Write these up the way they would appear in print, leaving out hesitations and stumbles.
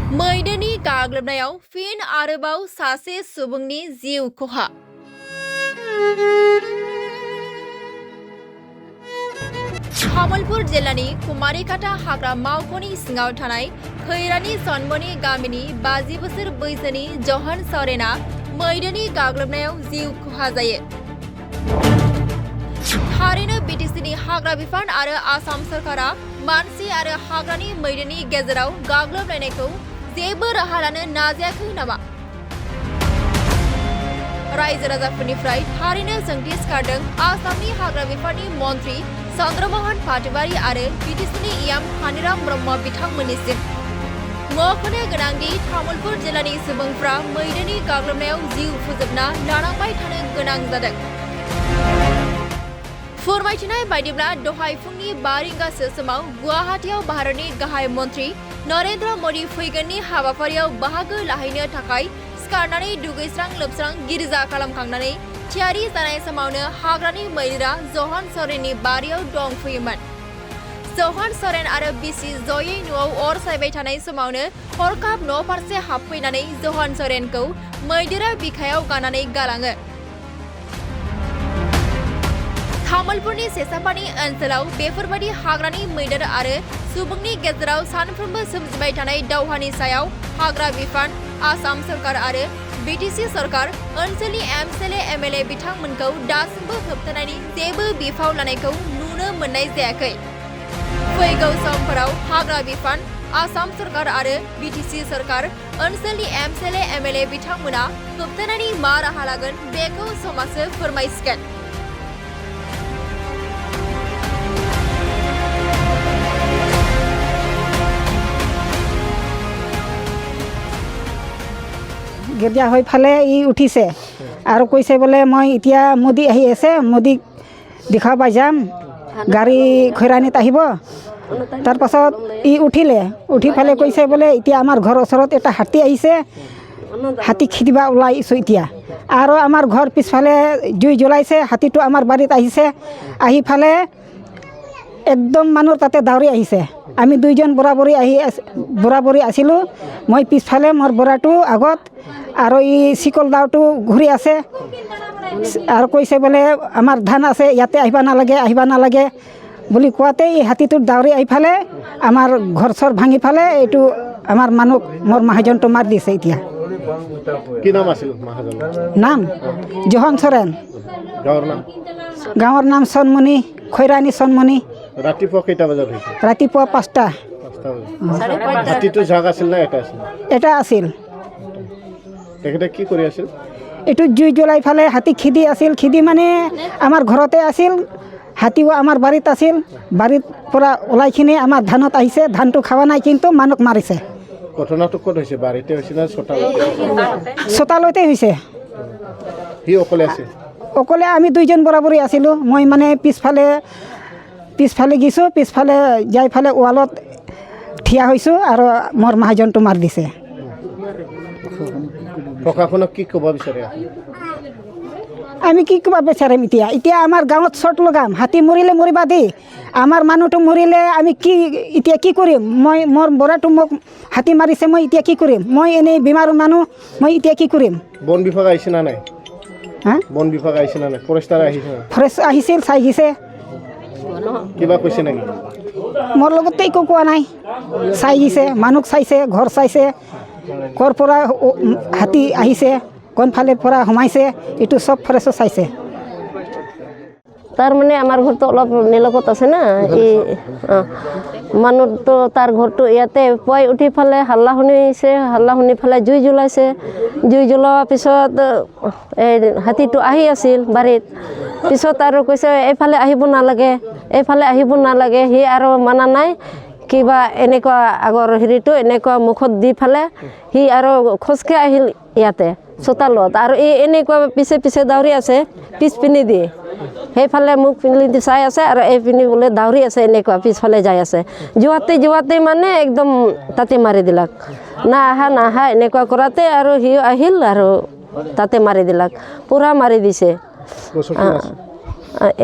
मैदेरनि गाग्लोबनायाव फिन आरोबाव सासे सुबुंनि जिउ खहा। तामुलपुर जिल्लानि कुमारिकाटा हाग्रा मावख'नि सिङाव थानाय खैरानि सनमनि गामिनि 50 बोसोर बैसोनि जहन सरेना मैदेरनि गाग्लोबनायाव जिउ खहा जायो। थारैनो बीटीसीनि हाग्रा बिफान आरो आसाम सरकारा मानसि आरो हाग्रानि मैदेरनि गेजेराव गाग्लोबलायनायखौ जेबो राहा लानो नाजायाखै नामा? रायजो राजाफोरनिफ्राय थारैनो सोंथि सिखारदों आसामनि हाग्रा बिफाननि मन्त्रि चन्द्रमोहन पाटवारी आरो बीटीसीनि इयाम हानिराम ब्रह्म बिथांमोननिसिम। मख'नो गोनांदि तामुलपुर जिल्लानि सुबुंफ्रा मैदेरनि गाग्लोबनायाव जिउ फोजोबना लानांबाय थानो गोनां जादों। फोरमायथिनाय बायदिब्ला दहाय फुंनि 5 रिंगासो समाव गुवाहाटीआव भारतनि गाहाय मन्त्रि नरेन्द्र मोदी फैगोननि हाबाफारियाव बाहागो लाहैनो थाखाय सिखारनानै दुगैस्रां लोबस्रां गिर्जा खालामखांनानै थियारि जानाय समावनो हाग्रानि मैदेरा जहन सरेननि बारियाव दंफैयोमोन। जहन सरेन आरो बिसि जयै न'आव अर सायबाय थानाय समावनो हरखाब न' फारसे हाबफैनानै जहन सरेनखौ मैदेरा बिखायाव गानानै गालाङो। तामुलपुरनि सेसापानि ओनसोलाव बेफोरबायदि हाग्रानि मैदेर आरो सुबुंनि गेजेराव सानफ्रोमबो सोमजिबाय थानाय दावहानि सायाव हाग्रा बिफान, आसाम सरकार आरो बीटीसी सरकार ओनसोलनि एमएलए एमएलए बिथांमोनखौ दासिमबो होबथानायनि जेबो बिफाव लानायखौ नुनो मोननाय जायाखै। फैगौ समफोराव हाग्रा बिफान, आसाम सरकार आरो बीटीसी सरकार ओनसोलनि एमएलए एमएलए बिथांमोना होबथानायनि मा राहा लागोन बेखौ समाजो फोरमायसिगोन। गिर्जा হৈ ফালে উঠিছে আৰু কৈছে বোলে মই এতিয়া মোদী আহি আছে, মোদীক দেখাব যাম, গাড়ী খৈৰাণীত আহিব। তাৰ পাছত উঠি ফালে কৈছে বোলে এতিয়া আমাৰ ঘৰৰ ওচৰত এটা হাতী আহিছে, হাতী খেদিবা ওলাইছোঁ এতিয়া। আৰু আমাৰ ঘৰ পিছফালে জুই জ্বলাইছে, হাতীটো আমাৰ বাৰীত আহিছে, আহি ফালে একদম মানুহ তাতে দাউৰি আহিছে। আমি দুইজন বৰাবৰি আছিলোঁ, মই পিছফালে মোৰ বৰাটো আগত আৰু এই চিকল দাওটো ঘূৰি আছে আৰু কৈছে বোলে আমাৰ ধান আছে ইয়াতে আহিব নালাগে বুলি কোৱাতে এই হাতীটোৰ দাউৰি আহি ফালে আমাৰ ঘৰ চৰ ভাঙি ফালে এইটো আমাৰ মানুহ মোৰ মহাজনটো মাৰি দিছে। এতিয়া কি নাম আছিল মহাজনৰ? নাম জহন সৰেন। গাঁৱৰ নাম সনমনি, খৈৰাণী সনমনি। ৰাতিপুৱা কেইটা বজাত হৈছে? ৰাতিপুৱা 5টা। হাতীটো জাগ আছিল না এটা আছিল? এটা আছিল। তেখেতে কি কৰি আছিল? এইটো জুই জ্বলাই ফালে হাতী খেদি আছিল। খেদি মানে আমাৰ ঘৰতে আছিল, হাতীও আমাৰ বাৰীত আছিল। বাৰীত পৰা ওলাইখিনি আমাৰ ধানত আহিছে, ধানটো খাৱা নাই কিন্তু মানুহক মাৰিছে। ঘটনাটো ক'ত হৈছে? বাৰীতে হৈছে না চোতালতে? চোতালতে হৈছে। সি অকলে আছে? অকলে আমি দুইজন বৰাবৰি আছিলোঁ। মই মানে পিছফালে গিছোঁ, পিছফালে যাই ফালে ৱালত থিয়া হৈছোঁ আৰু মোৰ মহাজনটো মাৰি দিছে। প্ৰশাসনক কি ক'ব বিচাৰে? আমি কি ক'ব বিচাৰিম এতিয়া আমাৰ গাঁৱত চৰ্ট লগাম, হাতী মৰিলে মৰিবা দেই, আমাৰ মানুহটো মৰিলে আমি এতিয়া কি কৰিম? মোৰ বৰাটো মোক হাতী মাৰিছে, মই এতিয়া কি কৰিম? মই এনেই বেমাৰ মানুহ, মই এতিয়া কি কৰিম? বন বিভাগ আহিছে না নাই? বন বিভাগ আহিছে না নাই? ফৰেষ্টাৰ আহিছে? ফৰেষ্ট আহিছিল, চাই গৈছে। কিবা কৈছে নেকি? মোৰ লগতে একো কোৱা নাই। চাই গৈছে, মানুহক চাইছে, ঘৰ চাইছে, ক'ৰ পৰা হাতী আহিছে, কোনফালৰ পৰা সোমাইছে, এইটো চব ফৰেষ্ট চাইছে। তাৰমানে আমাৰ ঘৰটো অলপ নিলগত আছে না, এই মানুহটো তাৰ ঘৰটো ইয়াতে পুৱাই উঠি ফালে হাল্লা শুনি ফালে জুই জ্বলাইছে। জুই জ্বলোৱাৰ পিছত এই হাতীটো আহি আছিল বাৰীত। পিছত আৰু কৈছে এইফালে আহিব নালাগে, সি আৰু মানা নাই। কিবা এনেকুৱা আগৰ হেৰিটো এনেকুৱা মুখত দি ফালে সি আৰু খোজকে আহিল ইয়াতে চোতালত, আৰু এই এনেকুৱা পিছে দাউৰি আছে পিছপিনি দি। সেইফালে মুখ পিন্ধি চাই আছে আৰু এইপিনি বোলে দাউৰি আছে, এনেকুৱা পিছফালে যাই আছে। যোৱাতে মানে একদম তাতে মাৰি দিলাক। না আহা এনেকুৱা কৰাতে আৰু সি আহিল আৰু তাতে মাৰি দিলাক, পূৰা মাৰি দিছে।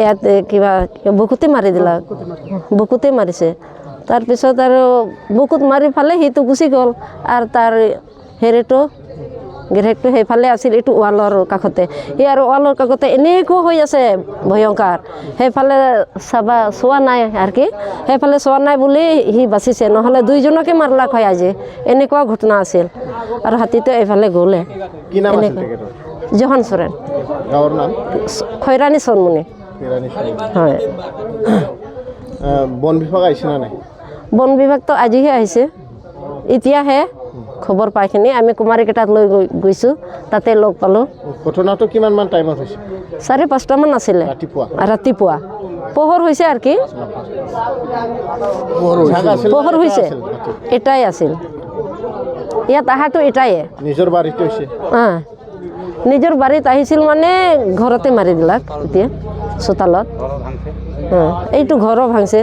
ইয়াতে কিবা বুকুতে মাৰি দিলাক, বুকুতে মাৰিছে। তাৰপিছত আৰু বুকুত মাৰি ফালে সিটো গুচি গ'ল আৰু তাৰ হেৰিটো গিৰেকটো সেইফালে আছিল এইটো ৱালৰ কাষতে সি আৰু ৱালৰ কাষতে এনেকুৱা হৈ আছে ভয়ংকৰ সেইফালে চোৱা নাই আৰু কি সেইফালে চোৱা নাই বুলি সি বাচিছে নহ'লে দুইজনকে মাৰলাক হয় আজি এনেকুৱা ঘটনা আছিল আৰু হাতীটো এইফালে গ'লে কি নাম আছিল তেখেতৰ জহন চৰেণ গাঁৱৰ নাম খৈৰাণী চনমুনি হয় বন বিভাগ আহিছে না নাই বন বিভাগটো আজিহে আহিছে এতিয়াহে খবৰ পাইখিনি আমি কুমাৰীকেইটাক লৈ গৈছোঁ তাতে লগ পালোঁ ঘটনাটো কিমানমান টাইমত হৈছে 4-5টা মান আছিলে ৰাতিপুৱা পোহৰ হৈছে আৰু কি পোহৰ হৈছে এটাই আছিল ইয়াত আহাটো এটাই নিজৰ বাৰীত হৈছে নিজৰ বাৰীত আহিছিল মানে ঘৰতে মাৰি দিলাক এতিয়া চোতালত এইটো ঘৰো ভাঙছে